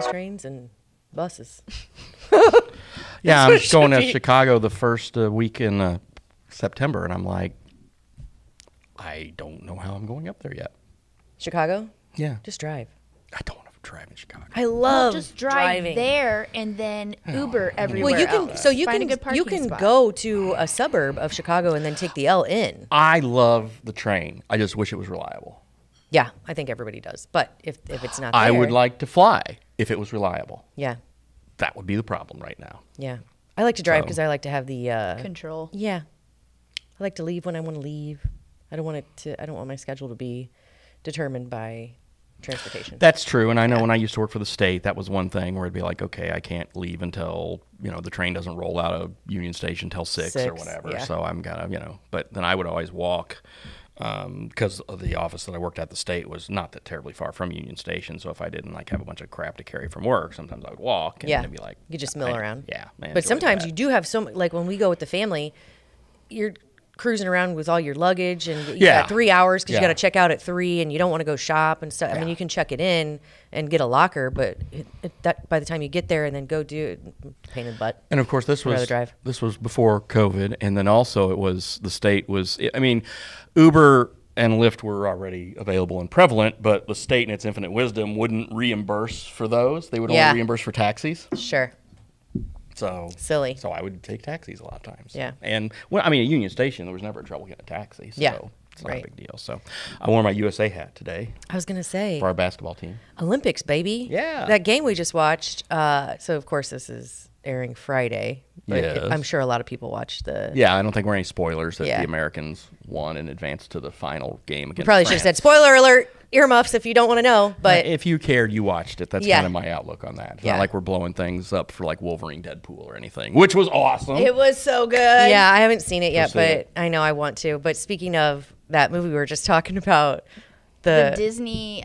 planes, trains, and buses. Yeah, I'm going to Chicago the first week in September, and I'm like, I don't know how I'm going up there yet. Chicago? Yeah. Just drive. I don't want to drive in Chicago. I love just drive driving there and then Uber everywhere. Well, you can else. so you Find a can good parking you can spot. go to a suburb of Chicago and then take the L in. I love the train. I just wish it was reliable. Yeah, I think everybody does. But if it's not there, I would like to fly if it was reliable. Yeah. That would be the problem right now. Yeah. I like to drive So- because I like to have the control. Yeah. I like to leave when I want to leave. I don't want my schedule to be determined by transportation. That's true, and I know when I used to work for the state, that was one thing where it'd be like, okay, I can't leave until, the train doesn't roll out of Union Station till 6 or whatever. Yeah. So I'm gonna, but then I would always walk because of the office that I worked at the state was not that terribly far from Union Station. So if I didn't have a bunch of crap to carry from work, sometimes I would walk and it'd be like, you could just mill around. Yeah, man. But sometimes you do have like when we go with the family, you're cruising around with all your luggage and you got 3 hours because you got to check out at 3 and you don't want to go shop and stuff. I mean, you can check it in and get a locker, but that by the time you get there and then go do it, pain in the butt. And of course, this was before COVID, and then also the state was. I mean, Uber and Lyft were already available and prevalent, but the state, in its infinite wisdom, wouldn't reimburse for those. They would only reimburse for taxis. Sure. So silly. So I would take taxis a lot of times. Yeah. And at Union Station, there was never trouble getting a taxi. So it's not a big deal. So I wore my USA hat today. I was gonna say for our basketball team. Olympics, baby. Yeah. That game we just watched. So of course this is airing Friday. But Yes. I'm sure a lot of people watched the. Yeah, I don't think we're any spoilers that the Americans won and advanced to the final game against Probably France. should have said spoiler alert. Earmuffs if you don't want to know, but if you cared, you watched it. That's kind of my outlook on that. It's not like we're blowing things up for like Wolverine, Deadpool, or anything, which was awesome. It was so good. Yeah, I haven't seen it yet, but I know I want to. But speaking of that movie we were just talking about, the Disney.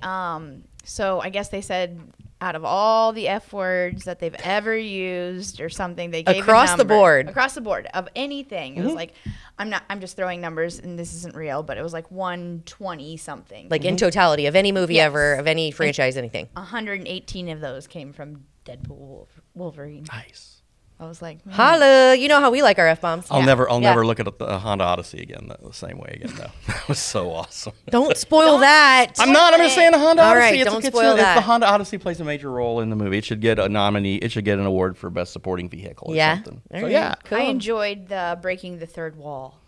So I guess they said out of all the F words that they've ever used or something, they gave across the board of anything. It was like, I'm just throwing numbers and this isn't real, but it was like 120 something. Like in totality of any movie ever, of any franchise, anything. 118 of those came from Deadpool, Wolverine. Nice. I was like, holla! You know how we like our F-bombs. I'll never look at the Honda Odyssey again the same way again though. That was so awesome. Don't spoil that. I'm just saying the Honda Odyssey. All right, don't spoil that. The Honda Odyssey plays a major role in the movie. It should get a nominee. It should get an award for best supporting vehicle or something. So yeah, cool. I enjoyed the breaking the third wall.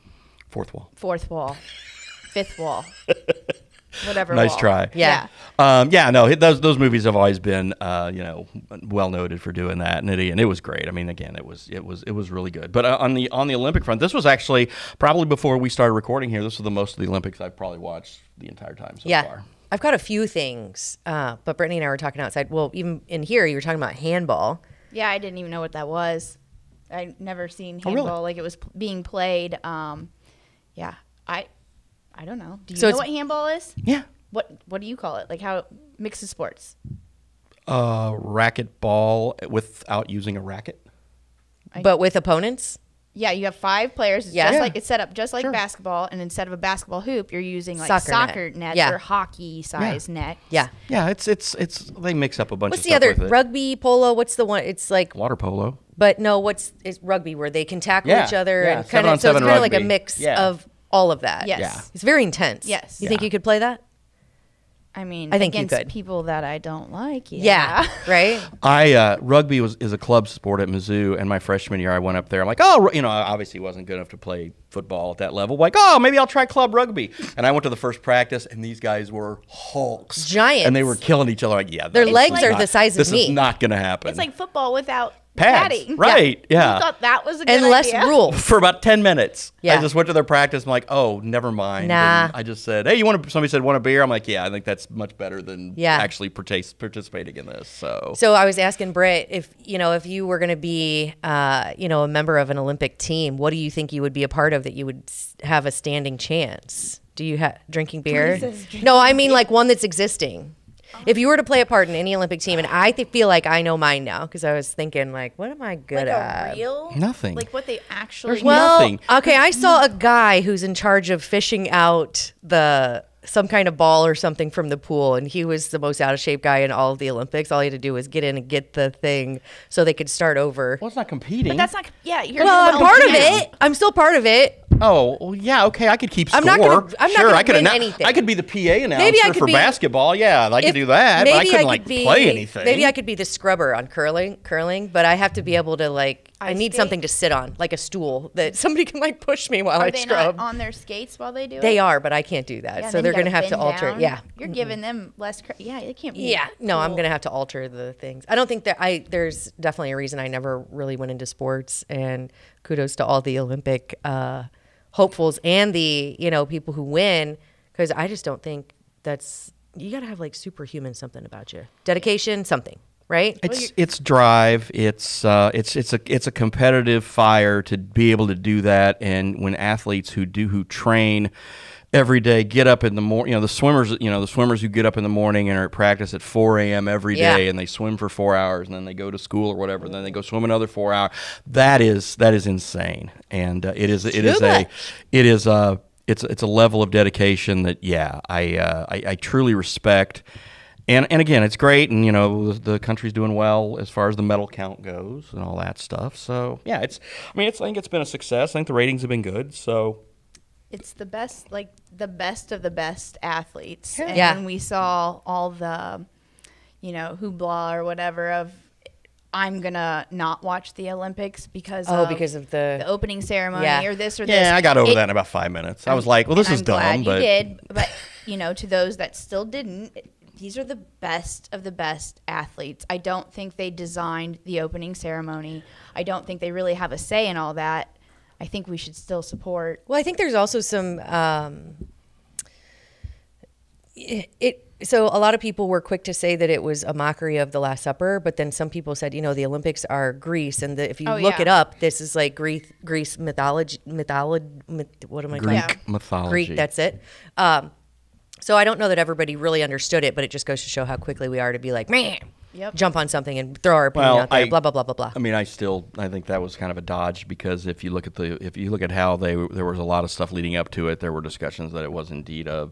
Fourth wall. Fifth wall. Whatever. Nice wall. try. Yeah. Those movies have always been well noted for doing that, and it was great. I mean, again, it was really good. But on the Olympic front, this was actually probably before we started recording here. This was the most of the Olympics I've probably watched the entire time so far. I've got a few things, but Brittany and I were talking outside. Well, even in here, you were talking about handball. Yeah, I didn't even know what that was. I never seen handball like it was being played. I don't know. Do you know what handball is? Yeah. What do you call it? Like how mixes sports? Racket ball without using a racket. But with opponents? Yeah, you have 5 players. It's set up just like basketball, and instead of a basketball hoop, you're using like soccer nets or hockey size net. Yeah. Yeah, it's they mix up a bunch of stuff. What's the other? with it. Rugby, polo, what's the one? It's like water polo. But no, it's rugby where they can tackle each other and kind of, so it's 7-on-7 kind of like a rugby. mix of all of that. Yes. Yeah. It's very intense. Yes. You think you could play that? I mean, I think against you could. people that I don't like. Yeah. Right? Rugby is a club sport at Mizzou, and my freshman year I went up there. I'm like, I obviously wasn't good enough to play football at that level. Like, maybe I'll try club rugby. And I went to the first practice, and these guys were hulks. Giants. And they were killing each other. Like, their legs are the size of me. This is not going to happen. It's like football without pads. padding. Right, yeah. You thought that was a good and less idea? rules. For about 10 minutes. Yeah. I just went to their practice. I'm like, never mind. Nah. And I just said, hey, somebody said, want a beer? I'm like, yeah, I think that's much better than actually participating in this. So I was asking Britt if you were going to be, a member of an Olympic team, what do you think you would be a part of that you would have a standing chance? Do you have drinking beer? No, I mean like one that's existing. If you were to play a part in any Olympic team, and I feel like I know mine now because I was thinking like, what am I good at? Nothing. Like what they actually. There's nothing. Okay, I saw a guy who's in charge of fishing out the some kind of ball or something from the pool, and he was the most out of shape guy in all of the Olympics. All he had to do was get in and get the thing so they could start over. Well, it's not competing. But that's not. Yeah, you're. Well, I'm part of it. I'm still part of it. Oh, well, yeah, okay. I could keep score. I'm not gonna win announce. anything. I could be the PA announcer for basketball. Yeah, I could do that. But I couldn't play anything. Maybe I could be the scrubber on curling, but I have to be able to I need something to sit on, like a stool that somebody can push me while I scrub. Are they not on their skates while they do it? They are, but I can't do that. Yeah, so they're going to have to alter it. Yeah. You're giving them less yeah, they can't be. Yeah. No, cool. I'm going to have to alter the things. I don't think that there's definitely a reason I never really went into sports, and kudos to all the Olympic hopefuls and the, people who win, because I just don't think you got to have superhuman something about you. Dedication, something. Right? It's drive. It's a competitive fire to be able to do that. And when athletes who train every day get up in the morning, the swimmers who get up in the morning and are at practice at 4 a.m. every day, and they swim for 4 hours, and then they go to school or whatever, and then they go swim another 4 hours. That is insane, and it's a level of dedication that I truly respect. And again, it's great, and the country's doing well as far as the medal count goes and all that stuff. So yeah, I think it's been a success. I think the ratings have been good. So it's the best, the best of the best athletes. Yeah. And when we saw all the, hoopla or whatever of, I'm gonna not watch the Olympics because of the opening ceremony or this or this. Yeah, I got over that in about 5 minutes. I was like, well, this is dumb. I'm glad you did, but to those that still didn't. These are the best of the best athletes. I don't think they designed the opening ceremony. I don't think they really have a say in all that. I think we should still support. Well, I think there's also some so a lot of people were quick to say that it was a mockery of the Last Supper, but then some people said, the Olympics are Greece, and if you look it up, this is Greece mythology. What am I calling it? Greek mythology. Greek, that's it. So I don't know that everybody really understood it, but it just goes to show how quickly we are to be like, man, jump on something and throw our opinion out there, blah, blah, blah, blah, blah. I mean, I think that was kind of a dodge, because if you look at how there was a lot of stuff leading up to it, there were discussions that it was indeed a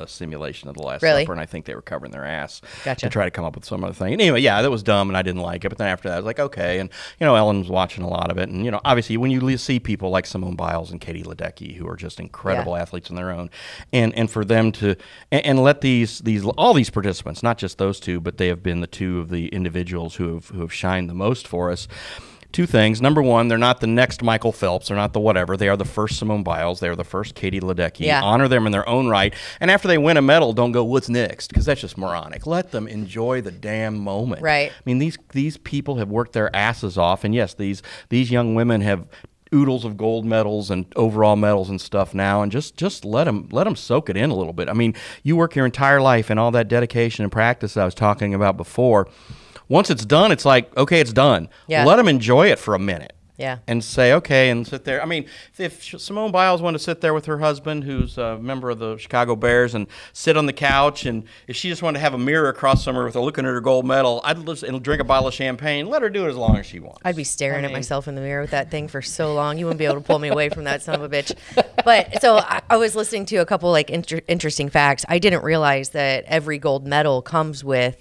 simulation of the Last Supper, and I think they were covering their ass to try to come up with some other thing. And anyway, that was dumb, and I didn't like it. But then after that, I was like, okay. And Ellen was watching a lot of it, and obviously when you see people like Simone Biles and Katie Ledecky, who are just incredible athletes on their own, and for them to and let all these participants, not just those two, but they have been the two of the individuals who have shined the most for us. Two things. Number one, they're not the next Michael Phelps. They're not the whatever. They are the first Simone Biles. They are the first Katie Ledecky. Yeah. Honor them in their own right. And after they win a medal, don't go, what's next? Because that's just moronic. Let them enjoy the damn moment. Right. I mean, these people have worked their asses off. And yes, these young women have oodles of gold medals and overall medals and stuff now, and just let them soak it in a little bit. I mean, you work your entire life and all that dedication and practice I was talking about before. Once it's done, it's like, okay, it's done. Yeah. Let them enjoy it for a minute. Yeah. And say, okay, and sit there. I mean, if Simone Biles wanted to sit there with her husband, who's a member of the Chicago Bears, and sit on the couch, and if she just wanted to have a mirror across somewhere with her looking at her gold medal, I'd just drink a bottle of champagne. Let her do it as long as she wants. I'd be staring at myself in the mirror with that thing for so long. You wouldn't be able to pull me away from that son of a bitch. But so I was listening to a couple interesting facts. I didn't realize that every gold medal comes with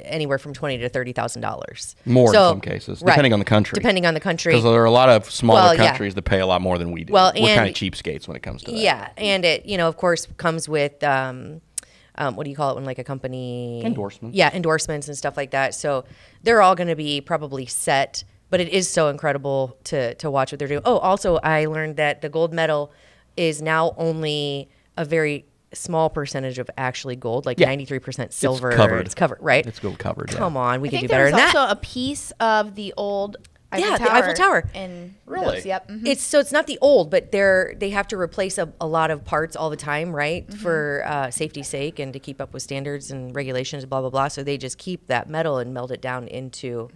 anywhere from $20,000 to $30,000 more in some cases, depending on the country. Depending on the country, because there are a lot of smaller countries that pay a lot more than we do. Well, we're kind of cheapskates when it comes to that. Yeah, and it of course comes with what do you call it when a company endorsements? Yeah, endorsements and stuff like that. So they're all going to be probably set. But it is so incredible to watch what they're doing. Oh, also I learned that the gold medal is now only a very small percentage of actually gold, 93% silver. It's covered, right? It's gold covered. Come on, we can do better than that. There's also a piece of the old Eiffel Tower. The Eiffel Tower. And really? Those, yep. Mm-hmm. It's not the old, but they have to replace a lot of parts all the time, right? Mm-hmm. For safety's sake and to keep up with standards and regulations, blah, blah, blah. So they just keep that metal and melt it down into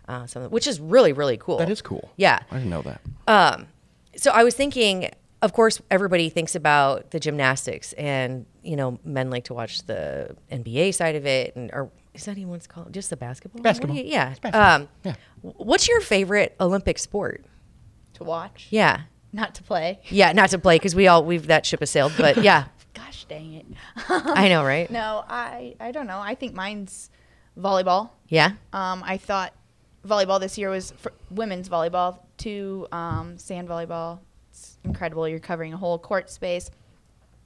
something, which is really, really cool. That is cool. Yeah. I didn't know that. So I was thinking, of course, everybody thinks about the gymnastics, and men like to watch the NBA side of it, or is that even what's called? Just the basketball? Basketball. Yeah. Basketball. Yeah. What's your favorite Olympic sport? To watch. Yeah. Not to play. Yeah, not to play, because that ship has sailed. But yeah, Gosh dang it. I know, right? No, I don't know. I think mine's volleyball. Yeah. I thought volleyball this year was for women's volleyball to sand volleyball. It's incredible. You're covering a whole court space.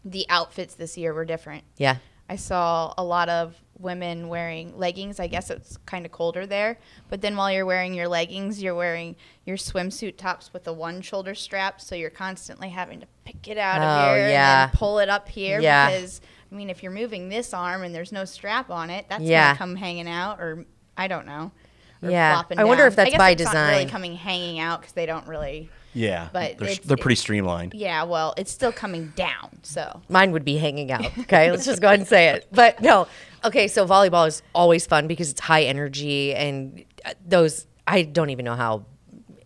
The outfits this year were different. Yeah. I saw a lot of women wearing leggings. I guess it's kind of colder there. But then while you're wearing your leggings, you're wearing your swimsuit tops with the one shoulder strap. So you're constantly having to pick it out of here and then pull it up here. Yeah. Because, I mean, if you're moving this arm and there's no strap on it, that's going to come hanging out, or I don't know. Or flopping I wonder down. if that's I guess by it's design. not really coming hanging out because they don't really. Yeah, But they're pretty streamlined. Yeah, well, it's still coming down. So Mine would be hanging out. Okay, let's just go ahead and say it. But no, okay. So volleyball is always fun because it's high energy, and those I don't even know how.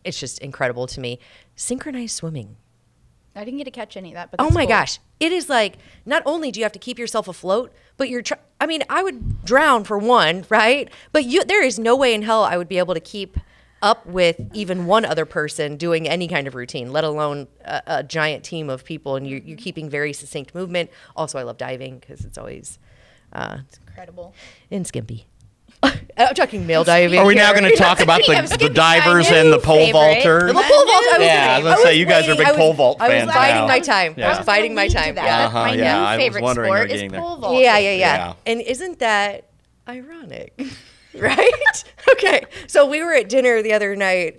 It's just incredible to me. Synchronized swimming. I didn't get to catch any of that. But Oh my gosh, it is like not only do you have to keep yourself afloat, but I mean, I would drown for one, right? But there is no way in hell I would be able to keep up with even one other person doing any kind of routine, let alone a giant team of people, and you're keeping very succinct movement. Also, I love diving because it's always It's incredible. and skimpy. I'm talking male diving. Are we now here. going to talk about the divers and the pole vaulters? The pole vault. Yeah, I was going to say, you guys are big pole vault I fans was biding now. my time. Yeah. I was biding my time. That. Uh-huh, My yeah, I new was favorite wondering sport how is getting there. pole vault. Yeah. And isn't that ironic? Right? Okay. So we were at dinner the other night,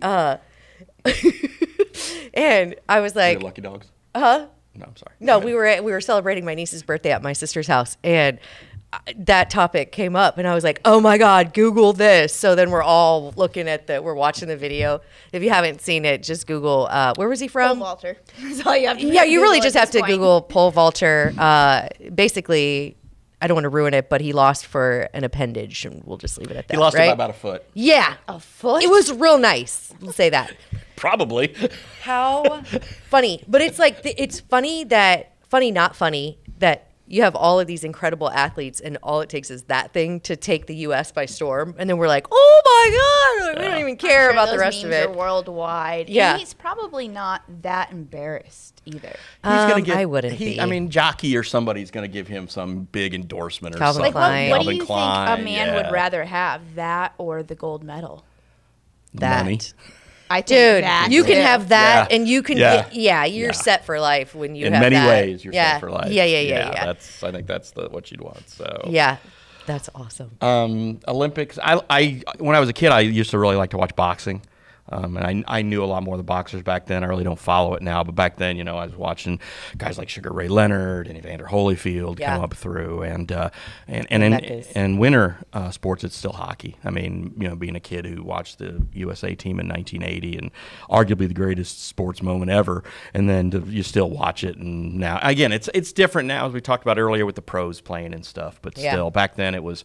and I was like, Lucky dogs? huh? No, I'm sorry. No, we were celebrating my niece's birthday at my sister's house, and that topic came up, and I was like, "Oh my God, Google this!" So then we're all looking at we're watching the video. If you haven't seen it, just Google. Where was he Pole from? vaulter. That's all you have to do. Yeah, you really just at have this to point. Google pole vaulter. Basically, I don't want to ruin it, but he lost for an appendage, and we'll just leave it at that. He lost it right? by about a foot. Yeah, A foot. it was real nice. We'll say that. Probably. How funny. But it's like, it's funny, not funny, that you have all of these incredible athletes and all it takes is that thing to take the U.S. by storm. And then we're like, oh my God, we don't even care Sure, about the those rest of memes it. are worldwide. Yeah. And he's probably not that embarrassed either. He's gonna get, I wouldn't be. I mean, Jockey or somebody's going to give him some big endorsement or Calvin something. Klein. What do Calvin you Klein, think a man yeah. would rather have, that or the gold medal? That. Money. I think Dude, that you can too. have that, Yeah. and you can, Yeah. you're Yeah. set for life when you In have many that. ways, you're yeah. set for life. Yeah. I think that's what you'd want. So Yeah, that's awesome. Olympics. I when I was a kid, I used to really like to watch boxing. And I knew a lot more of the boxers back then. I really don't follow it now, but back then, I was watching guys like Sugar Ray Leonard and Evander Holyfield come up through, and in winter sports, it's still hockey. I mean, being a kid who watched the USA team in 1980 and arguably the greatest sports moment ever, and then you still watch it. And now, again, it's different now, as we talked about earlier with the pros playing and stuff. But still, back then it was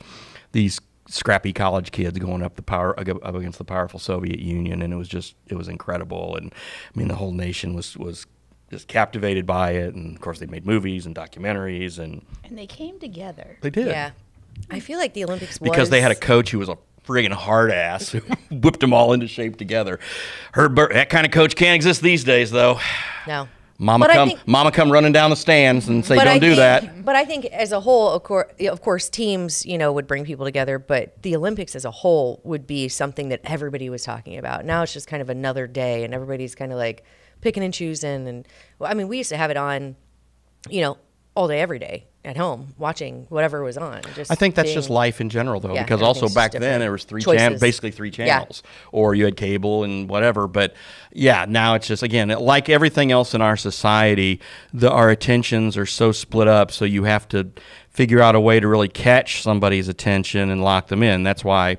these scrappy college kids going up up against the powerful Soviet Union, and it was incredible. And I mean, the whole nation was just captivated by it, and of course they made movies and documentaries, and they came together. they did. Yeah. I feel like the Olympics Because they had a coach who was a friggin' hard ass who whipped them all into shape together. That kind of coach can't exist these days, though. No. Mama come running down the stands and say, "Don't do that." But I think as a whole, of course, teams, would bring people together. But the Olympics as a whole would be something that everybody was talking about. Now it's just kind of another day, and everybody's kind of like picking and choosing. And I mean, we used to have it on, all day, every day at home, watching whatever was on. I think that's just life in general, though, Yeah, because also everything's back just then there different. was Choices. basically three channels, or you had cable and whatever. But yeah, now it's just, again, like everything else in our society, our attentions are so split up, so you have to figure out a way to really catch somebody's attention and lock them in. That's why,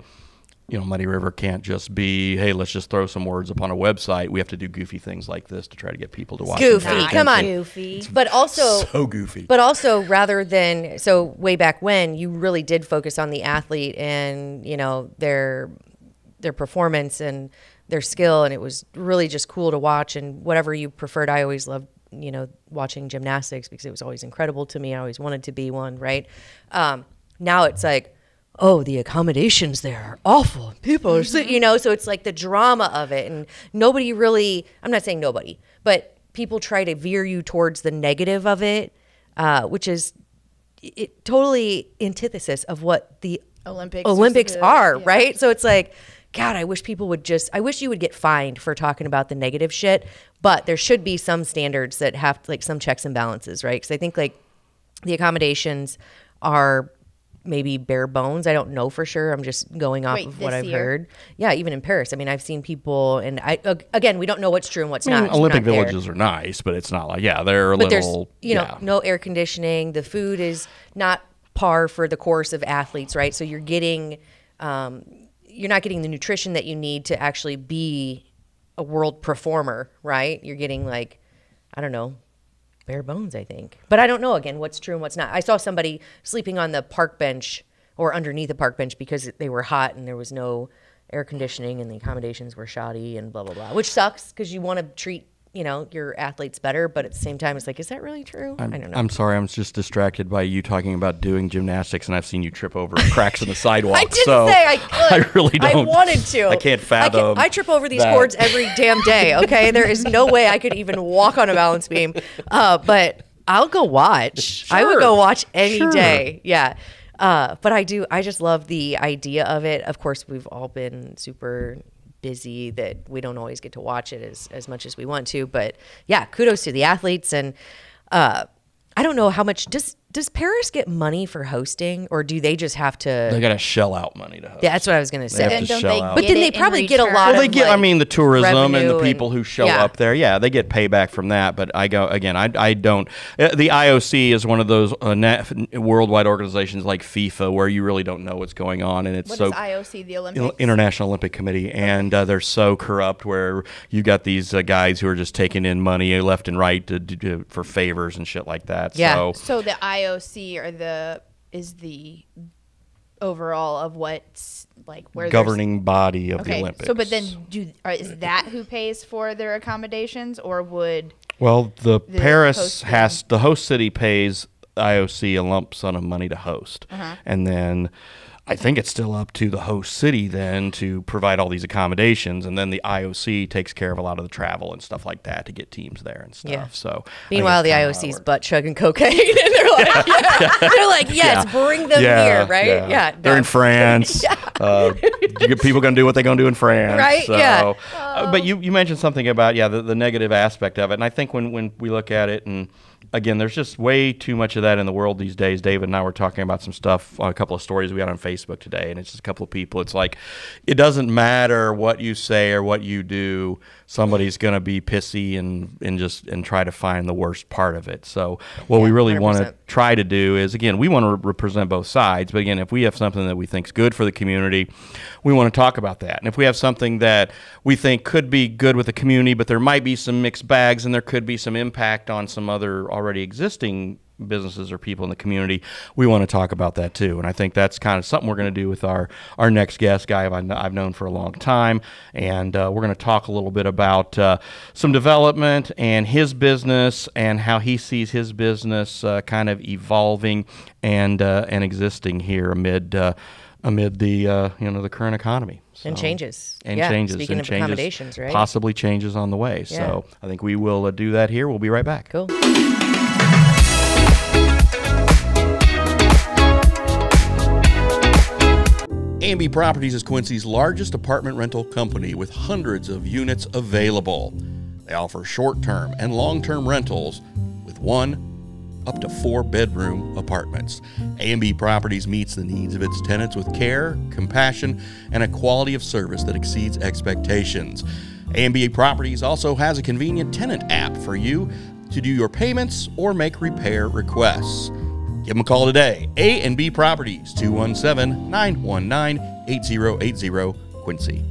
Muddy River can't just be, hey, let's just throw some words up on a website. We have to do goofy things like this to try to get people to watch. Goofy, them. come on. Goofy. But also So goofy. But also, rather than way back when, you really did focus on the athlete and their performance and their skill, and it was really just cool to watch. And whatever you preferred, I always loved watching gymnastics because it was always incredible to me. I always wanted to be one. Right now, it's like, oh, the accommodations there are awful. People are, so it's like the drama of it, and nobody really. I'm not saying nobody, but people try to veer you towards the negative of it. which is totally antithesis of what the Olympics are, right? So it's like, God, I wish people would I wish you would get fined for talking about the negative shit, but there should be some standards that have like some checks and balances, right? Because I think like the accommodations are maybe bare bones. I don't know for sure. I'm just going off of what I've heard. Yeah, even in Paris. I mean, I've seen people, and again, we don't know what's true and what's not. Olympic villages are nice, but it's not like, they're a but little, there's, no air conditioning. The food is not par for the course of athletes, right? So you're getting, you're not getting the nutrition that you need to actually be a world performer, right? You're getting like, I don't know, bare bones, I think. But I don't know, again, what's true and what's not. I saw somebody sleeping on the park bench or underneath the park bench because they were hot and there was no air conditioning and the accommodations were shoddy and blah, blah, blah, which sucks because you want to treat, your athletes better. But at the same time, it's like, is that really true? I don't know. I'm sorry. I'm just distracted by you talking about doing gymnastics, and I've seen you trip over cracks in the sidewalk. I didn't say I could. I really don't. I wanted to. I can't fathom. I trip over these cords every damn day, okay? There is no way I could even walk on a balance beam. But I'll go watch. Sure. I would go watch any day. Yeah. But I just love the idea of it. Of course, we've all been super busy that we don't always get to watch it as much as we want to. But yeah, kudos to the athletes. And I don't know how much does Paris get money for hosting, or do they just have to? They got to shell out money to host. Yeah, that's what I was going to say. They have to shell out. But then they probably get a lot. Well, they of get. like, the tourism and the people who show yeah. up there. Yeah, they get payback from that. But I don't. The IOC is one of those worldwide organizations like FIFA where you really don't know what's going on, and it's what so. What is IOC? The Olympics. International Olympic Committee, and they're so corrupt. Where you got these guys who are just taking in money left and right for favors and shit like that. Yeah. So the IOC is the overall of what's like where governing body of the Olympics. So, but then is that who pays for their accommodations, or would? Well, the Paris the host city pays IOC a lump sum of money to host, and then I think it's still up to the host city then to provide all these accommodations, and then the IOC takes care of a lot of the travel and stuff like that to get teams there and stuff. Yeah. So meanwhile, the IOC's butt chugging cocaine, and they're like, yes, bring them here, right? Yeah, they're in France. People gonna do what they're gonna do in France, right? So, yeah. But you mentioned something about the negative aspect of it, and I think when we look at it and. Again, there's just way too much of that in the world these days. David and I were talking about some stuff on a couple of stories we got on Facebook today, and it's just a couple of people. It's like, it doesn't matter what you say or what you do. Somebody's going to be pissy and try to find the worst part of it. So what we really want to try to do is, again, we want to represent both sides. But again, if we have something that we think is good for the community, we want to talk about that. And if we have something that we think could be good with the community, but there might be some mixed bags and there could be some impact on some other already existing businesses or people in the community, we want to talk about that too. And I think that's kind of something we're going to do with our next guest, guy I've known for a long time. And we're going to talk a little bit about some development and his business and how he sees his business kind of evolving and existing here amid the the current economy. So, and changes. Changes. Speaking of accommodations, right? Possibly changes on the way. Yeah. So I think we will do that here. We'll be right back. Cool. A&B Properties is Quincy's largest apartment rental company with hundreds of units available. They offer short-term and long-term rentals with 1 up to 4 bedroom apartments. A&B Properties meets the needs of its tenants with care, compassion, and a quality of service that exceeds expectations. A&B Properties also has a convenient tenant app for you to do your payments or make repair requests. Give them a call today. A&B Properties, 217-919-8080, Quincy.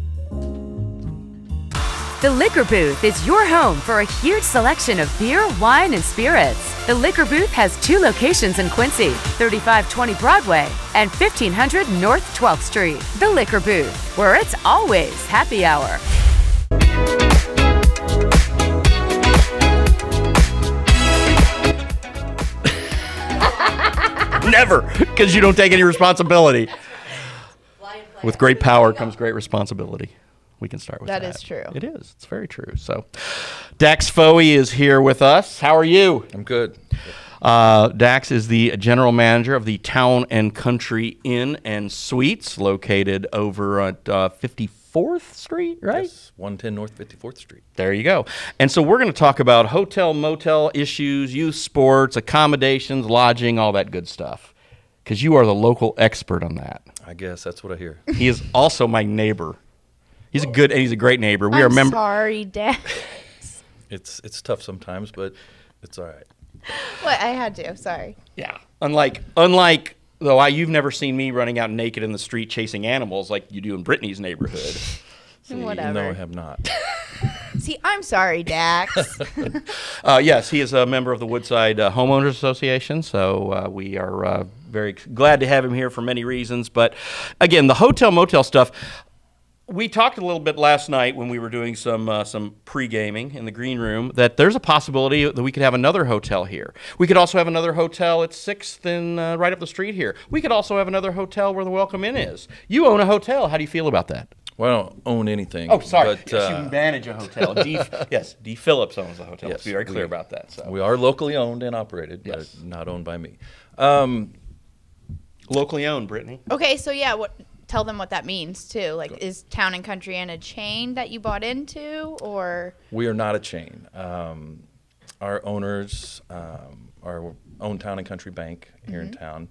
The Liquor Booth is your home for a huge selection of beer, wine, and spirits. The Liquor Booth has 2 locations in Quincy, 3520 Broadway and 1500 North 12th Street. The Liquor Booth, where it's always happy hour. Never, because you don't take any responsibility. With great power comes great responsibility. We can start with that. That is true. It is. It's very true. So, Dax Fohey is here with us. How are you? I'm good. Dax is the general manager of the Town and Country Inn and Suites, located over at 54th Street, right? Yes, 110 North 54th Street. There you go. And so we're going to talk about hotel, motel issues, youth sports, accommodations, lodging, all that good stuff. Because you are the local expert on that. I guess that's what I hear. He is also my neighbor. He's a great neighbor. We I'm are sorry, Dad. It's tough sometimes, but it's all right. What? I had to. Sorry. Yeah. Unlike though, you've never seen me running out naked in the street chasing animals like you do in Brittany's neighborhood. Whatever. No, I have not. See, I'm sorry, Dax. Yes, he is a member of the Woodside Homeowners Association, so we are very glad to have him here for many reasons. But again, the hotel-motel stuff, we talked a little bit last night when we were doing some pre-gaming in the green room that there's a possibility that we could have another hotel here. We could also have another hotel at 6th and right up the street here. We could also have another hotel where the Welcome Inn is. You own a hotel. How do you feel about that? Well, I don't own anything. Oh, sorry. But, yes, you manage a hotel. D. Phillips owns the hotel. Yes, Let's be very clear about that. So. We are locally owned and operated, Yes. but not owned by me. Locally owned, Brittany. Okay, so yeah, tell them what that means too. Like, is Town and Country Inn a chain that you bought into, or? We are not a chain. Our owners our own Town and Country Bank here in town.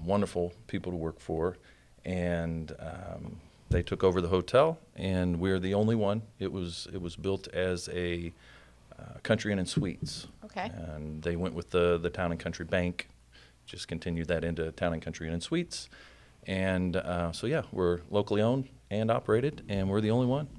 Wonderful people to work for, and they took over the hotel, and we're the only one. It was built as a Country Inn and Suites. Okay. And they went with the Town and Country Bank, just continued that into Town and Country Inn and Suites. And so, yeah, we're locally owned and operated, and we're the only one.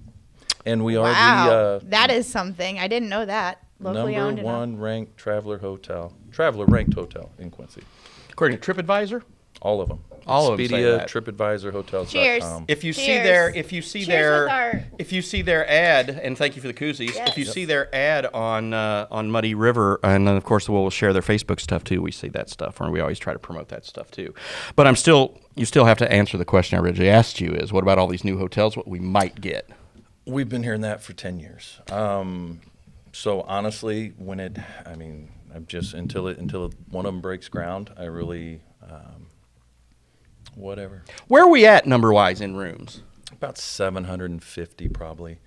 And we are that is something. I didn't know that. Locally owned number and one ranked traveler ranked hotel in Quincy. According to TripAdvisor? All of them. All of them say Expedia, that. TripAdvisor, Hotels.com. Cheers. If you see Cheers. their ad, and thank you for the koozies. Yes. If you see their ad on Muddy River, and then of course we'll share their Facebook stuff too. We see that stuff, and we always try to promote that stuff too. But you still have to answer the question I originally asked you: is what about all these new hotels? What we might get? We've been hearing that for 10 years. So honestly, I'm just until one of them breaks ground, I really whatever. Where are we at number-wise in rooms? About 750 probably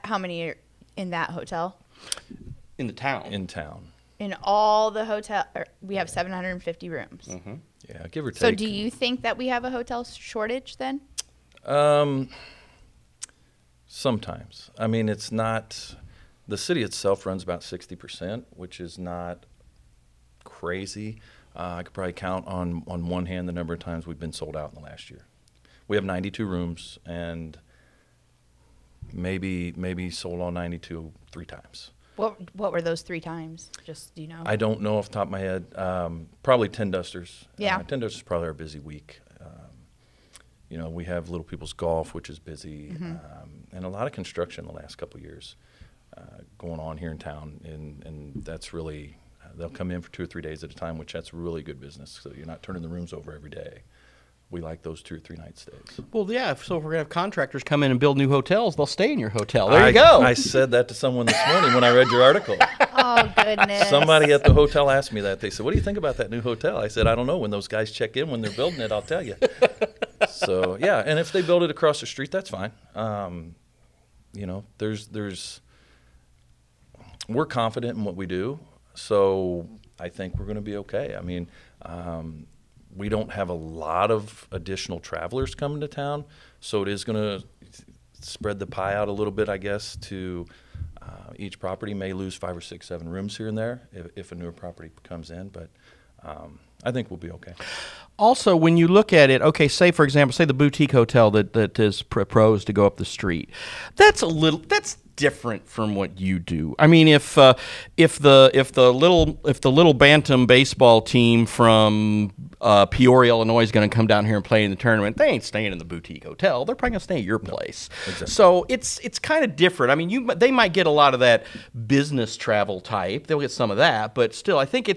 how many are in that hotel? In the town. in town. In all the hotel, we have 750 rooms. Mm-hmm. Yeah, give or take. So do you think that we have a hotel shortage then? Sometimes. I mean, it's not. The city itself runs about 60%, which is not crazy. I could probably count on one hand the number of times we've been sold out in the last year. We have 92 rooms, and maybe sold all 92 3 times. What were those 3 times? Just, do you know? I don't know off the top of my head. Probably 10 Dusters. Yeah. 10 Dusters is probably our busy week. We have Little People's Golf, which is busy, and a lot of construction the last couple of years going on here in town, and that's really they'll come in for 2 or 3 days at a time, which that's really good business. So you're not turning the rooms over every day. We like those 2 or 3 night stays. Well, yeah. So if we're gonna have contractors come in and build new hotels, they'll stay in your hotel. There you go. I said that to someone this morning when I read your article. Oh, goodness. Somebody at the hotel asked me that. They said, "What do you think about that new hotel?" I said, "I don't know. When those guys check in, when they're building it, I'll tell you." So yeah, and if they build it across the street, that's fine. We're confident in what we do, so I think we're going to be okay. I mean, we don't have a lot of additional travelers coming to town, so it is going to spread the pie out a little bit, I guess, to each property may lose 5 or 6, 7 rooms here and there if a newer property comes in, but I think we'll be okay. Also, when you look at it, okay, say for example, the boutique hotel that is proposed to go up the street, that's different from what you do. I mean, if the little bantam baseball team from Peoria, Illinois, is going to come down here and play in the tournament, they ain't staying in the boutique hotel. They're probably going to stay at your place. Exactly. So it's kind of different. I mean, they might get a lot of that business travel type. They'll get some of that, but still, I think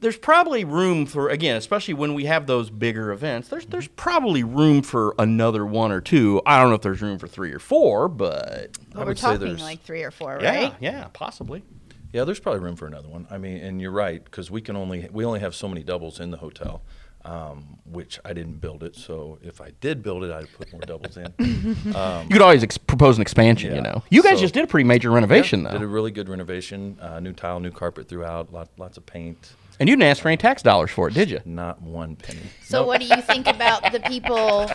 there's probably room for, again, especially when we have those bigger events, there's probably room for another 1 or 2. I don't know if there's room for 3 or 4, but we're talking like 3 or 4, yeah, right? Yeah, possibly. Yeah, there's probably room for another one. I mean, and you're right, because we only have so many doubles in the hotel, which I didn't build it. So if I did build it, I'd put more doubles in. You could always propose an expansion. Yeah. You know, you guys So- just did a pretty major renovation Did a though, really good renovation, new tile, new carpet throughout, lots of paint, and you didn't ask for any tax dollars for it, did you? not one penny. So what do you think about the people?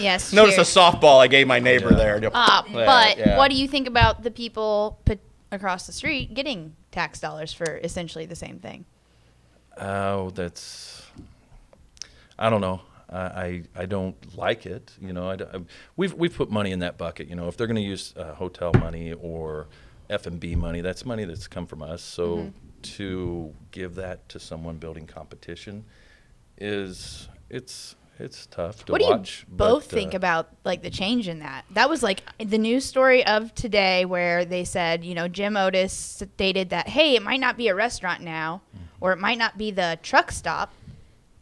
Yes. Notice cheers. a softball I gave my neighbor there. But Yeah. what do you think about the people across the street getting tax dollars for essentially the same thing? Oh, I don't know. I don't like it. You know, we've put money in that bucket. You know, if they're going to use hotel money or F&B money, that's money that's come from us. So to give that to someone building competition it's tough to What do you watch. both think about like the change in that? That was like the news story of today where they said, you know, Jim Otis stated that, hey, it might not be a restaurant now, or it might not be the truck stop.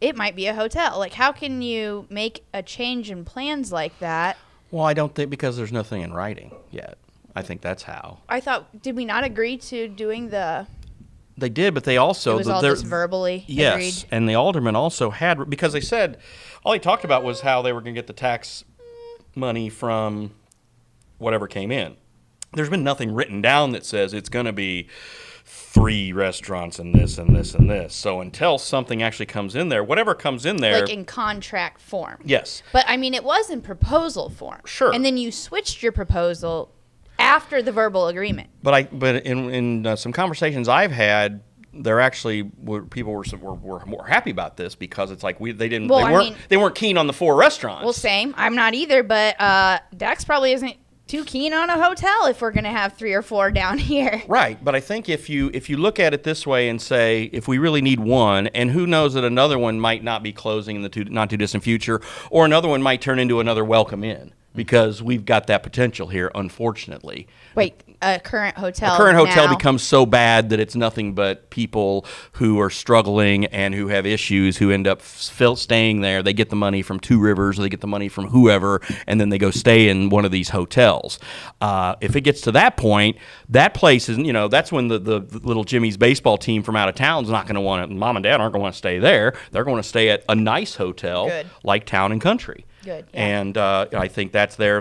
It might be a hotel. Like, how can you make a change in plans like that? Well, I don't think because there's nothing in writing yet. I think that's how. I thought, did we not agree to doing They did, but they also it was all just verbally yes, agreed? and the alderman also had, because they said all he talked about was how they were going to get the tax money from whatever came in. There's been nothing written down that says it's going to be 3 restaurants and this and this and this. So until something actually comes in there, whatever comes in there, Like in contract form. yes, But I mean, it was in proposal form. Sure. And then you switched your proposal after the verbal agreement. but in some conversations I've had, there actually people were more happy about this because it's like they weren't keen on the 4 restaurants. Well, same. I'm not either, but Dax probably isn't too keen on a hotel if we're going to have 3 or 4 down here. Right, but I think if you look at it this way and say if we really need one, and who knows that another one might not be closing in the not too distant future, or another one might turn into another Welcome Inn because we've got that potential here, unfortunately. Wait, a current hotel. A current hotel now. becomes so bad that it's nothing but people who are struggling and who have issues who end up staying there. They get the money from Two Rivers, or they get the money from whoever, and then they go stay in one of these hotels. If it gets to that point, that place is, that's when the little Jimmy's baseball team from out of town is not going to want to, mom and dad aren't going to want to stay there. They're going to stay at a nice hotel Good. like Town and Country. Good, yeah. And I think that's their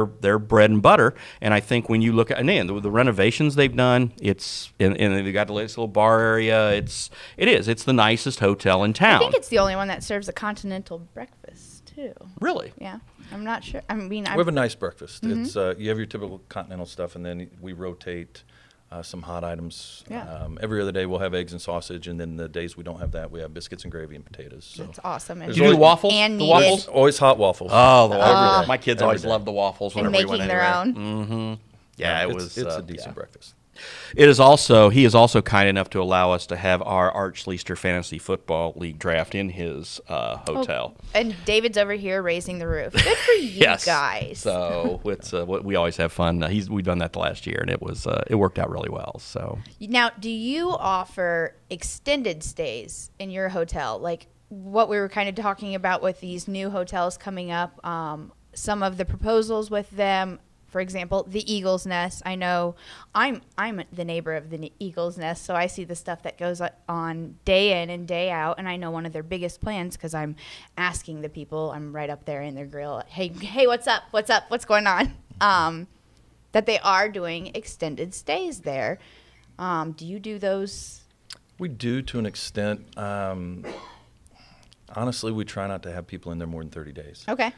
bread and butter. And I think when you look at, and then the renovations they've done, and they've got the nice little bar area. It's the nicest hotel in town. I think it's the only one that serves a continental breakfast too. Really. Yeah, I'm not sure. I mean, We have a nice breakfast. It's you have your typical continental stuff, and then we rotate some hot items. Yeah. Every other day we'll have eggs and sausage, and then the days we don't have that, we have biscuits and gravy and potatoes. So That's awesome. Did you do the waffles? And the needed. waffles? always hot waffles. Oh, the Every waffles. day. My kids Every always day. loved the waffles And whenever we making went their anywhere. own. Yeah, it's a decent breakfast. It is also, he is also kind enough to allow us to have our Arch-Leister Fantasy Football League draft in his hotel. And David's over here raising the roof. Good for you Yes. guys. So it's we always have fun. We've done that the last year, and it worked out really well. So Now, do you offer extended stays in your hotel? Like what we were kind of talking about with these new hotels coming up, some of the proposals with them. For example, the Eagle's Nest. I know I'm the neighbor of the Eagle's Nest, so I see the stuff that goes on day in and day out, and I know one of their biggest plans because I'm asking the people. I'm right up there in their grill. Hey, what's up? What's going on? That they are doing extended stays there. Do you do those? We do to an extent. Honestly, we try not to have people in there more than 30 days. Okay.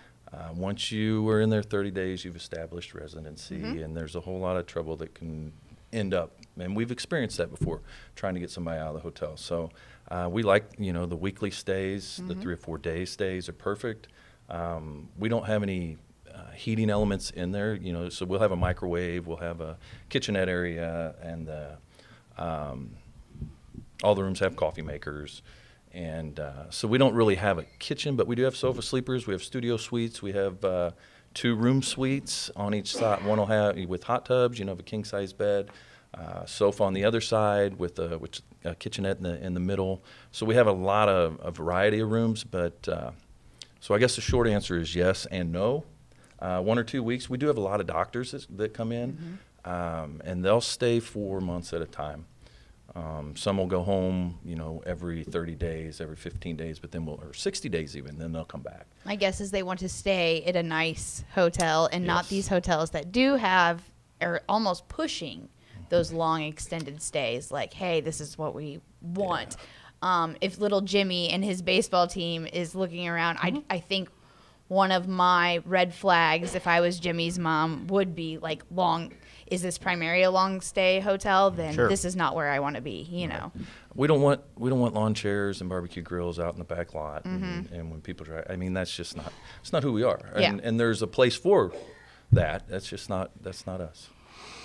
Once you are in there 30 days, you've established residency, and there's a whole lot of trouble that can end up. And we've experienced that before, trying to get somebody out of the hotel. So we like, the weekly stays, the 3 or 4 day stays are perfect. We don't have any heating elements in there, so we'll have a microwave, we'll have a kitchenette area, and all the rooms have coffee makers. And so we don't really have a kitchen, but we do have sofa sleepers. We have studio suites. We have 2 room suites on each side. One will have with hot tubs. Have a king size bed, sofa on the other side with a kitchenette in the middle. So we have a variety of rooms. But so I guess the short answer is yes and no. 1 or 2 weeks. We do have a lot of doctors that come in, and they'll stay for months at a time. Some will go home, every 30 days, every 15 days, but then or 60 days even, then they'll come back. My guess is they want to stay at a nice hotel and not Yes. these hotels that do have, or almost pushing those long extended stays. Like, hey, this is what we want. If little Jimmy and his baseball team is looking around, I think one of my red flags, if I was Jimmy's mom, would be like is this primarily a long stay hotel? Then Sure. this is not where I want to be, know. We don't want lawn chairs and barbecue grills out in the back lot, and when people drive. I mean, that's just not. It's not who we are. Yeah. And there's a place for that. That's not us.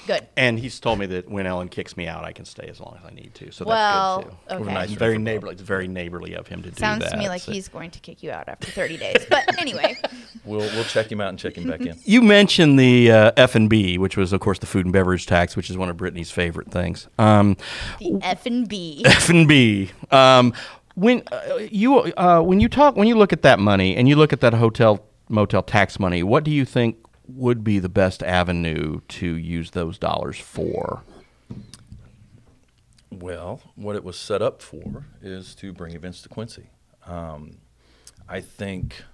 Good. And he's told me that when Ellen kicks me out, I can stay as long as I need to. So Well, that's good too. okay. Nice, very neighborly. It's very neighborly of him to do Sounds that. to me like so. he's going to kick you out after 30 days. But anyway, We'll check him out and check him back in. You mentioned the F&B, which was, of course, the food and beverage tax, which is one of Brittany's favorite things. the F&B. F&B. When you look at that money and you look at that hotel motel tax money, what do you think would be the best avenue to use those dollars for? Well, what it was set up for is to bring events to Quincy. I think,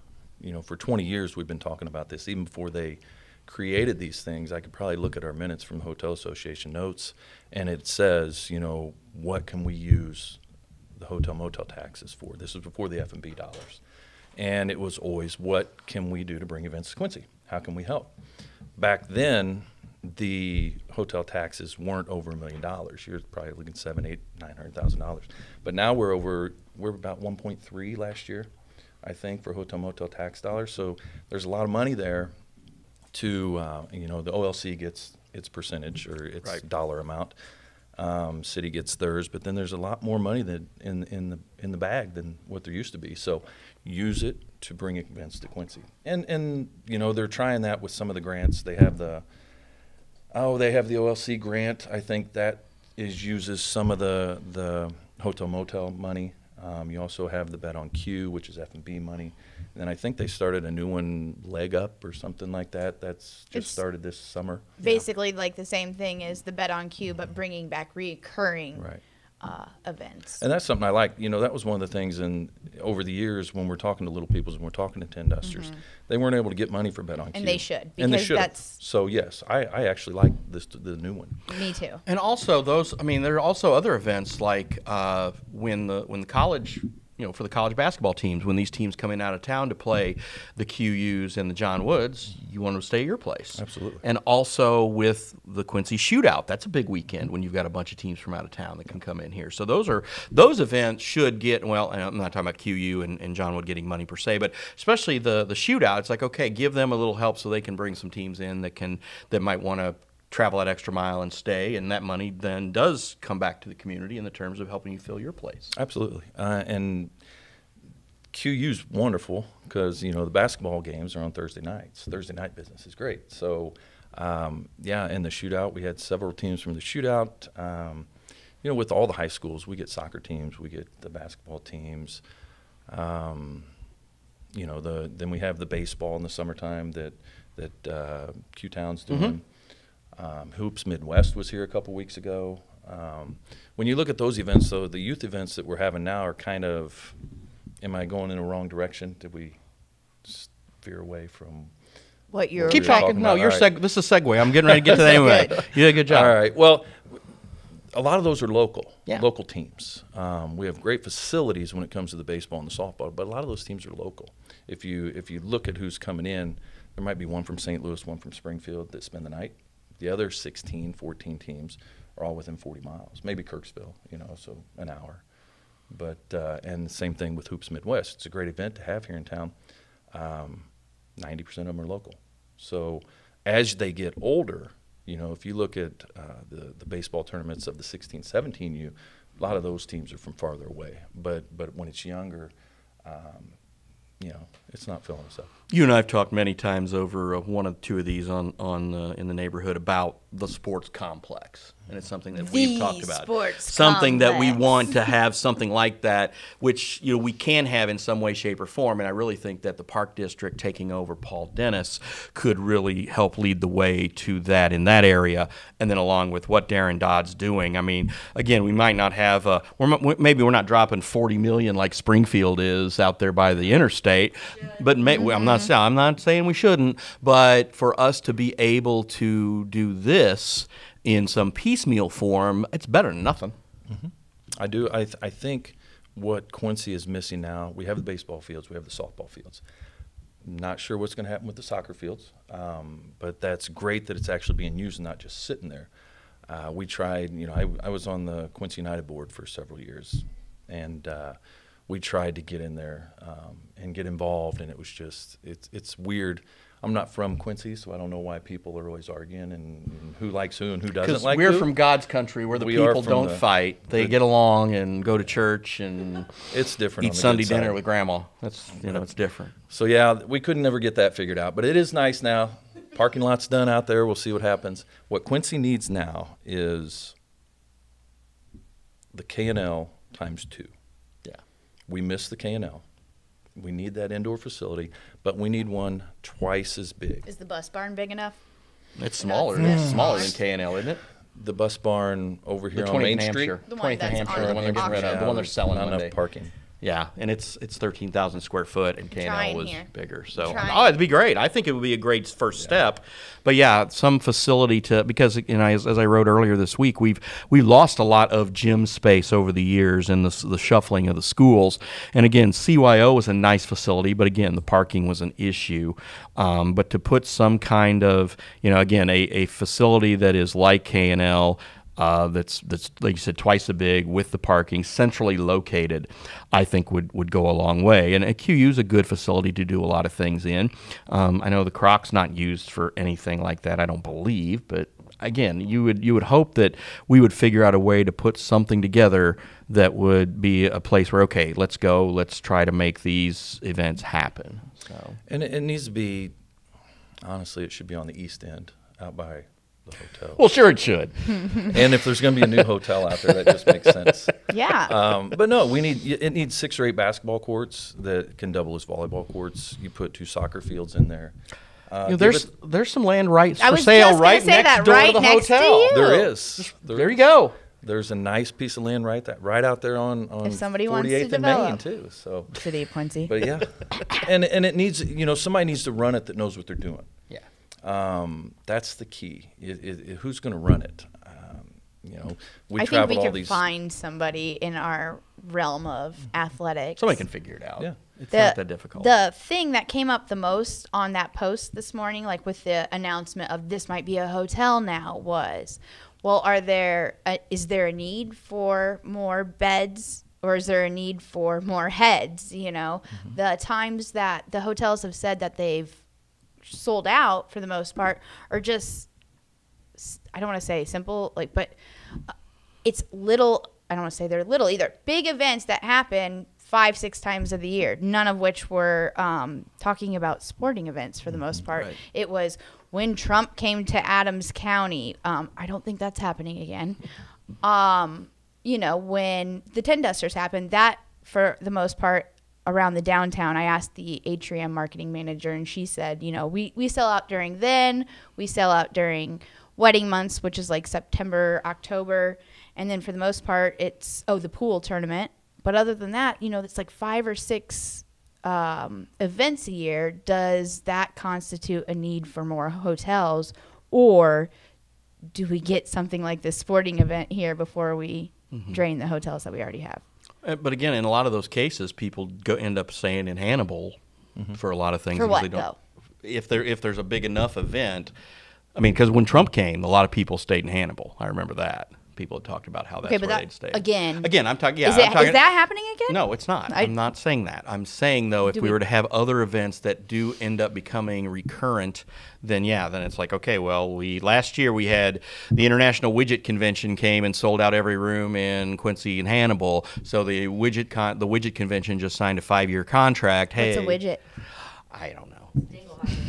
for 20 years we've been talking about this. Even before they created these things, I could probably look at our minutes from the Hotel Association notes, and it says, what can we use the hotel motel taxes for? This was before the F&B dollars. And it was always, what can we do to bring events to Quincy? How can we help? Back then, the hotel taxes weren't over $1 million. You're probably looking $700,000, $800,000, $900,000. But now we're about 1.3 last year, I think, for hotel motel tax dollars. So there's a lot of money there to, the OLC gets its percentage or its dollar amount. City gets theirs, but then there's a lot more money than in the bag than what there used to be. So use it to bring events to Quincy. And they're trying that with some of the grants. They have the OLC grant. I think that uses some of the hotel motel money. You also have the Bet on Q, which is F&B money. And then I think they started a new one, Leg Up or something like that. It's started this summer. Basically like the same thing as the Bet on Q, but bringing back recurring Right. Events. And that's something I like. That was one of the things over the years when we're talking to Little Peoples and we're talking to Tin Dusters, they weren't able to get money for Bet on Q. And they should, And they because should. that's- So yes, I actually like the new one. Me too. And also there are also other events like when the college, for the college basketball teams, when these teams come in out of town to play the QUs and the John Woods, you want them to stay at your place. Absolutely. And also with the Quincy Shootout, that's a big weekend when you've got a bunch of teams from out of town that can come in here. So those events should get, and I'm not talking about QU and John Wood getting money per se, but especially the Shootout. It's like, okay, give them a little help so they can bring some teams in that might want to travel that extra mile and stay, and that money then does come back to the community in the terms of helping you fill your place. Absolutely. And QU's wonderful because, the basketball games are on Thursday nights. Thursday night business is great. So, in the Shootout, we had several teams from the Shootout. With all the high schools, we get soccer teams, we get the basketball teams. Then we have the baseball in the summertime that Q-Town's doing. Hoops Midwest was here a couple weeks ago. When you look at those events, though, the youth events that we're having now are kind of, am I going in the wrong direction? Did we veer away from What you're Keep talking talking. No, about, you're all right. this is a segue. I'm getting ready to get to that anyway. You did a good job. All right. Well, a lot of those are local teams. We have great facilities when it comes to the baseball and the softball, but a lot of those teams are local. If you look at who's coming in, there might be one from St. Louis, one from Springfield that spend the night. The other 16, 14 teams are all within 40 miles, maybe Kirksville, so an hour. But and the same thing with Hoops Midwest. It's a great event to have here in town. 90% of them are local. So as they get older, if you look at the baseball tournaments of the 16, 17U, a lot of those teams are from farther away. But when it's younger, it's not filling us up. You and I have talked many times over one or two of these on in the neighborhood about the sports complex and it's something that The we've talked about. sports Something that we complex. want to have something like that, which we can have in some way, shape, or form. And I really think that the Park District taking over Paul Dennis could really help lead the way to that in that area. And then along with what Darren Dodd's doing, I mean, again, we might not have maybe we're not dropping $40 million like Springfield is out there by the interstate, but I'm not saying we shouldn't. But for us to be able to do this in some piecemeal form, it's better than nothing. Mm-hmm. I do. I think what Quincy is missing now, we have the baseball fields, we have the softball fields. Not sure what's going to happen with the soccer fields, but that's great that it's actually being used and not just sitting there. We tried, I was on the Quincy United board for several years, and we tried to get in there and get involved, and it was just, it's weird. I'm not from Quincy, so I don't know why people are always arguing and who likes who and who doesn't like we're who. from God's country where the people don't fight. They get along and go to church and it's different. Eat Sunday dinner with grandma. That's it's different. So yeah, we couldn't never get that figured out, but it is nice now. Parking lot's done out there. We'll see what happens. What Quincy needs now is the K&L times 2. Yeah, we miss the K&L. We need that indoor facility, but we need one twice as big. Is the bus barn big enough? It's smaller. It's smaller than K&L, isn't it? The bus barn over here The on 20th Main Hampshire. Street. The one 20th that's Hampshire, on the one they're getting rid of, the one they're selling not one enough day. parking. Yeah, and it's 13,000 square foot, and K&L Trying was here. bigger. So Trying. it'd be great. I think it would be a great first step. But yeah, some facility because as I wrote earlier this week, we lost a lot of gym space over the years in the shuffling of the schools. And again, CYO was a nice facility, but again, the parking was an issue. But to put some kind of again a facility that is like K&L. That's like you said, twice as big with the parking, centrally located, I think would go a long way. And QU is a good facility to do a lot of things in. I know the Croc's not used for anything like that, I don't believe. But again, you would hope that we would figure out a way to put something together that would be a place where let's try to make these events happen. So And it needs to be, honestly, it should be on the east end, out by the hotel. well, sure it should. And if there's going to be a new hotel out there, that just makes sense. Yeah. But no, it needs 6 or 8 basketball courts that can double as volleyball courts. You put 2 soccer fields in there. There's some land rights I for was sale just right gonna say next that door right to the next to hotel. you. There is. There you go. There's a nice piece of land right out there on If somebody wants to 48th and develop. Main too. So, City of Quincy. but yeah, and it needs somebody needs to run it that knows what they're doing. Yeah. That's the key. Who's going to run it? We I think traveled we all could these. find somebody in our realm of athletics. Somebody can figure it out. Yeah. It's not that difficult. The thing that came up the most on that post this morning, like with the announcement of this might be a hotel now, was, well, is there a need for more beds, or is there a need for more heads? The times that the hotels have said that they've sold out for the most part are just, I don't want to say simple, but it's little. I don't want to say they're little either. Big events that happen 5-6 times of the year, none of which were talking about sporting events for the most part. Right. It was when Trump came to Adams County. I don't think that's happening again. When the 10 Dusters happened, that for the most part around the downtown, I asked the Atrium marketing manager, and she said, we sell out during then, we sell out during wedding months, which is like September, October. And then for the most part, it's, the pool tournament. But other than that, it's like 5 or 6 events a year. Does that constitute a need for more hotels? Or do we get something like this sporting event here before we drain the hotels that we already have? But again, in a lot of those cases, people end up staying in Hannibal for a lot of things. For because what, though? If there's a big enough event, because when Trump came, a lot of people stayed in Hannibal. I remember that. People had talked about how that's where they'd stay. Again, I'm talking. Yeah, is that happening again? No, it's not. I'm not saying that. I'm saying though, if we were to have other events that do end up becoming recurrent, then it's like, okay, well, last year we had the International Widget Convention came and sold out every room in Quincy and Hannibal. So the Widget Convention just signed a 5-year contract. What's a widget? I don't know.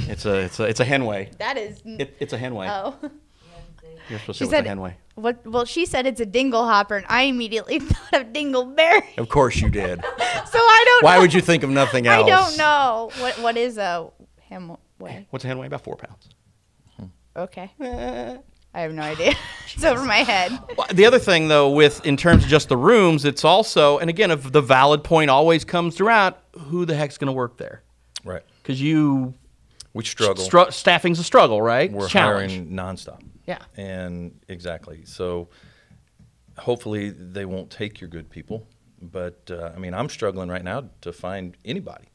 It's a henway. That is. It's a henway. Oh. You're supposed She to say said, it was a Henway. What? Well, she said it's a dingle hopper, and I immediately thought of dingleberry. Of course you did. So I don't know. Why would you think of nothing else? I don't know. What is a Henway? What's a Henway? About 4 pounds. Okay. I have no idea. It's over my head. Well, the other thing, though, in terms of just the rooms, it's also, and again, if the valid point always comes throughout, who the heck's going to work there? Right. Because we struggle. Staffing's a struggle, right? We're Challenge. hiring nonstop. Yeah. And exactly. So hopefully they won't take your good people. But, I mean, I'm struggling right now to find anybody,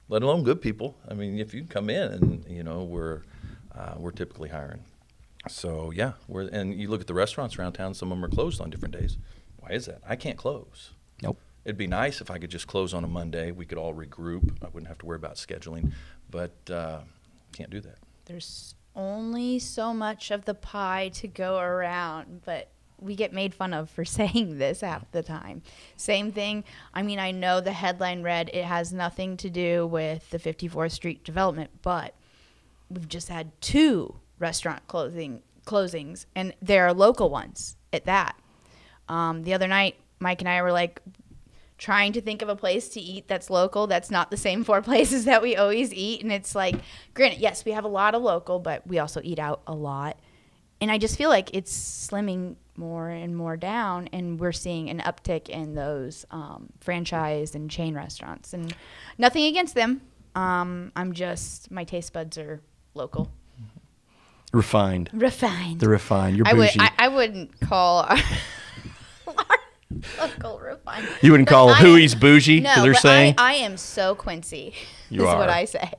let alone good people. I mean, if you come in and, you know, we're typically hiring. So, yeah. And you look at the restaurants around town, some of them are closed on different days. Why is that? I can't close. Nope. It'd be nice if I could just close on a Monday. We could all regroup. I wouldn't have to worry about scheduling. But can't do that. There's only so much of the pie to go around, but we get made fun of for saying this half the time. Same thing. I mean, I know the headline read it has nothing to do with the 54th Street development, but we've just had 2 restaurant closings, and they're local ones at that. The other night, Mike and I were like trying to think of a place to eat that's local, that's not the same 4 places that we always eat. And it's like, granted, yes, we have a lot of local, but we also eat out a lot. And I just feel like it's slimming more and more down, and we're seeing an uptick in those franchise and chain restaurants. And nothing against them. My taste buds are local. Refined. Refined. They're refined. You're bougie. I wouldn't call our local refined. You wouldn't But call I Hooey's bougie, No, they're but saying? I am so Quincy. You is are. what I say.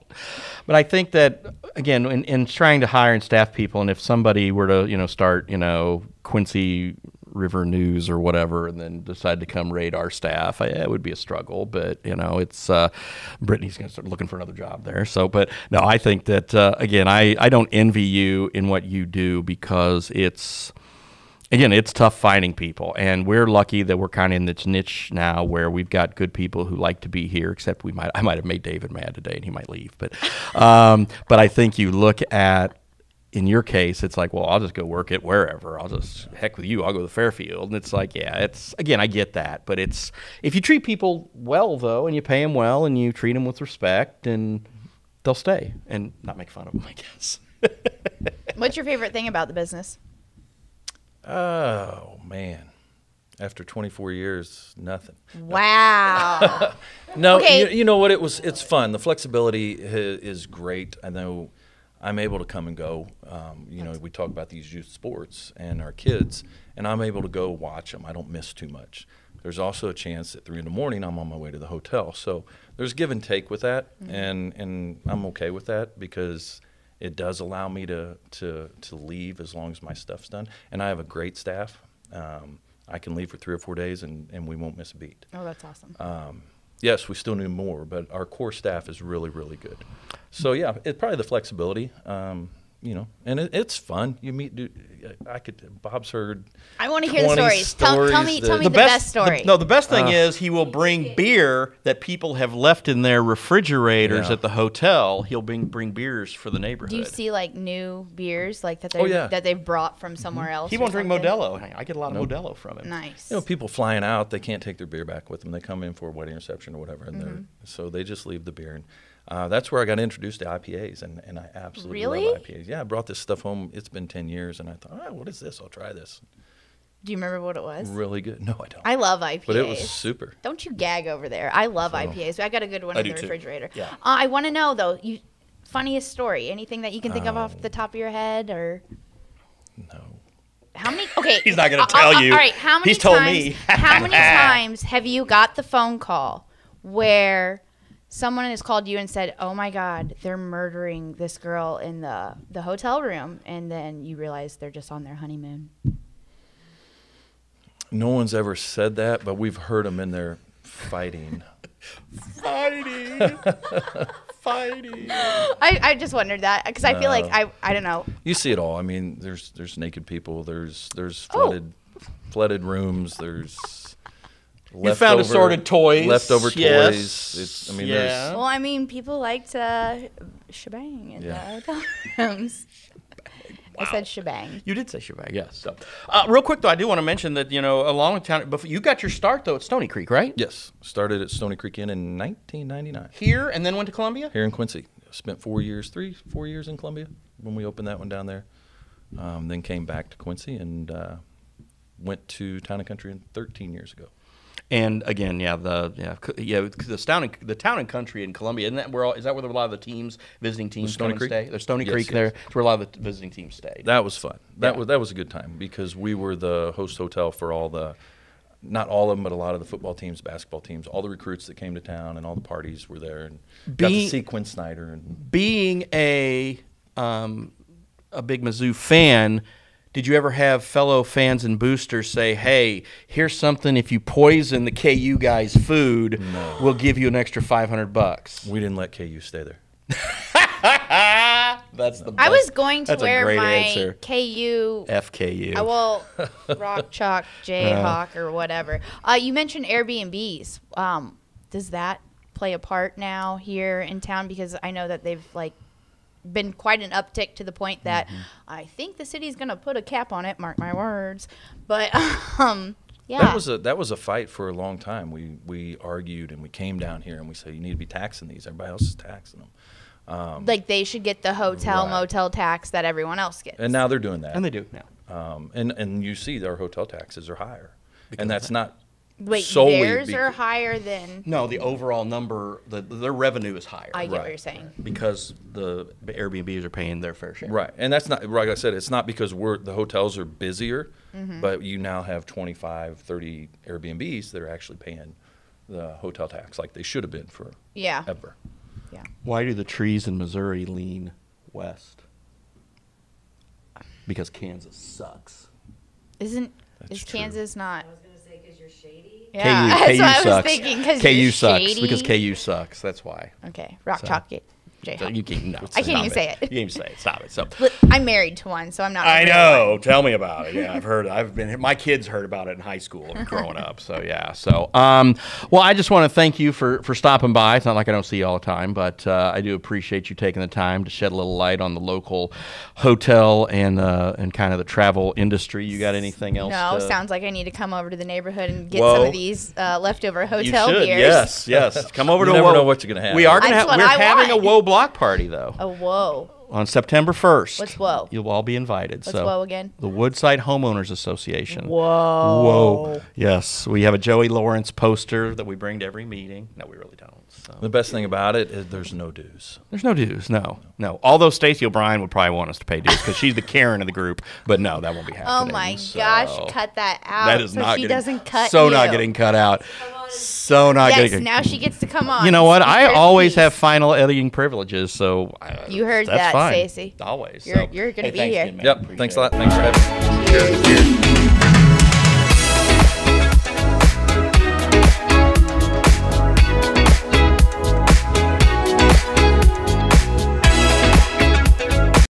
But I think that, again, in trying to hire and staff people, and if somebody were to, start, Quincy River News or whatever, and then decide to come raid our staff, it would be a struggle. But, it's Brittany's going to start looking for another job there. So, but no, I think that, again, I don't envy you in what you do, because it's tough finding people, and we're lucky that we're kind of in this niche now where we've got good people who like to be here. Except I might have made David mad today, and he might leave. But I think you look at, in your case, it's like, well, I'll just go work it wherever. I'll just heck with you. I'll go to Fairfield, and it's like, yeah, I get that, but it's if you treat people well though, and you pay them well, and you treat them with respect, and they'll stay and not make fun of them, I guess. What's your favorite thing about the business? Oh, man. After 24 years, nothing. Wow. No, Okay. you know what? It's fun. The flexibility is great. I know I'm able to come and go. We talk about these youth sports and our kids, and I'm able to go watch them. I don't miss too much. There's also a chance at 3 in the morning I'm on my way to the hotel. So there's give and take with that, and I'm okay with that, because it does allow me to leave as long as my stuff's done. And I have a great staff. I can leave for 3 or 4 days, and we won't miss a beat. Oh, that's awesome. Yes, we still need more, but our core staff is really, really good. So, yeah, it's probably the flexibility, and it's fun. You meet, Bob's heard I want to hear the 20 stories. Tell me the best story. The best thing is he will bring beer that people have left in their refrigerators at the hotel. He'll bring beers for the neighborhood. Do you see like new beers like that that they've brought from somewhere else? He or won't drink something? Modelo. I get a lot of Modelo from him. Nice. people flying out, they can't take their beer back with them. They come in for a wedding reception or whatever, and so they just leave the beer. And that's where I got introduced to IPAs, and I absolutely love IPAs. Yeah, I brought this stuff home. It's been 10 years, and I thought, oh, what is this? I'll try this. Do you remember what it was? Really good. No, I don't. I love IPAs. But it was super. Don't you gag over there. I love IPAs. I got a good one in the refrigerator. Yeah. I want to know, though, funniest story. Anything that you can think of off the top of your head? Or No. how many? Okay. He's not going to tell you. All right. How many He's told times, me. How many times have you got the phone call where someone has called you and said, oh, my God, they're murdering this girl in the hotel room, and then you realize they're just on their honeymoon? No one's ever said that, but we've heard them in there fighting. Fighting. I just wondered that, because I feel like, I don't know. You see it all. I mean, there's naked people. There's flooded rooms. There's You found assorted toys. Leftover yes. toys. Yeah. Well, people like to shebang in the hotel rooms. I said shebang. You did say shebang, yes. So, real quick though, I do want to mention that along with town, before you got your start though at Stony Creek, right? Yes, started at Stony Creek Inn in 1999. Here and then went to Columbia. Here in Quincy, spent 4 years in Columbia when we opened that one down there. Then came back to Quincy and went to Town and Country 13 years ago. And again, the town and country in Columbia, isn't that where a lot of the teams, visiting teams, Stony come Creek? and stay? There's Stony Yes, Creek yes. there. It's where a lot of the visiting teams stayed. That was fun. That Yeah. was a good time because we were the host hotel for not all of them, but a lot of the football teams, basketball teams, all the recruits that came to town, and all the parties were there, and got to see Quinn Snyder. And being a big Mizzou fan, did you ever have fellow fans and boosters say, "Hey, here's something. If you poison the KU guys' food, we'll give you an extra $500"? we didn't let KU stay there. That's the. I was going to That's a wear great my answer. KU. FKU. Rock Chalk Jayhawk or whatever. You mentioned Airbnbs. Does that play a part now here in town? Because I know that they've been quite an uptick to the point that I think the city's going to put a cap on it. Mark my words. But yeah, that was a fight for a long time. We argued and we came down here and we said you need to be taxing these. Everybody else is taxing them. they should get the hotel Right. motel tax that everyone else gets. And now they're doing that. And they do now. And you see their hotel taxes are higher, and that's not Wait, solely theirs are higher than. No, the overall number, their revenue is higher. I get what Right. you're saying. Because the Airbnbs are paying their fair share. right. And that's not like I said. It's not because the hotels are busier, but you now have 25, 30 Airbnbs that are actually paying the hotel tax like they should have been for Yeah. ever. Yeah. Why do the trees in Missouri lean west? Because Kansas sucks. Is true. Kansas not? I was going to say because you're shady. Yeah, KU that's what I was sucks. thinking. Because KU sucks shady. because KU sucks. That's why. Okay, Rock So- Chalk So Jayhawk. you can't. No, I can't stop even say it. You can't even say it. Stop it. So. I'm married to one, so I'm not. I a real know. one. Tell me about it. Yeah, I've heard. My kids heard about it in high school and growing up. So yeah. So well, I just want to thank you for stopping by. It's not like I don't see you all the time, but I do appreciate you taking the time to shed a little light on the local hotel and kind of the travel industry. You got anything else? No, to- sounds like I need to come over to the neighborhood and get Whoa. some of these leftover You hotel should. beers. Yes. Come over You to never Woe. know what you're gonna have. We are gonna That's have. what We're I having a want. Woe block party though. Oh, whoa. On September 1st. What's Woe? You'll all be invited. What's so Woe again? The Woodside Homeowners Association. Whoa. Yes. We have a Joey Lawrence poster that we bring to every meeting. No, we really don't. So. The best thing about it is there's no dues. There's no dues. No. Although Stacey O'Brien would probably want us to pay dues because she's the Karen of the group. But no, that won't be happening. Oh my So gosh, cut that out. That is so not she getting, doesn't cut so you. not getting cut out. So not Yes, getting. now she gets to come on. You know what? Speak I her always piece. have final editing privileges, so You heard that's that, fine. Stacey. Always. You're So, gonna hey, be thanks here. again, man. Yep. Appreciate Thanks it. a lot. Thanks for having me. Cheers. Cheers.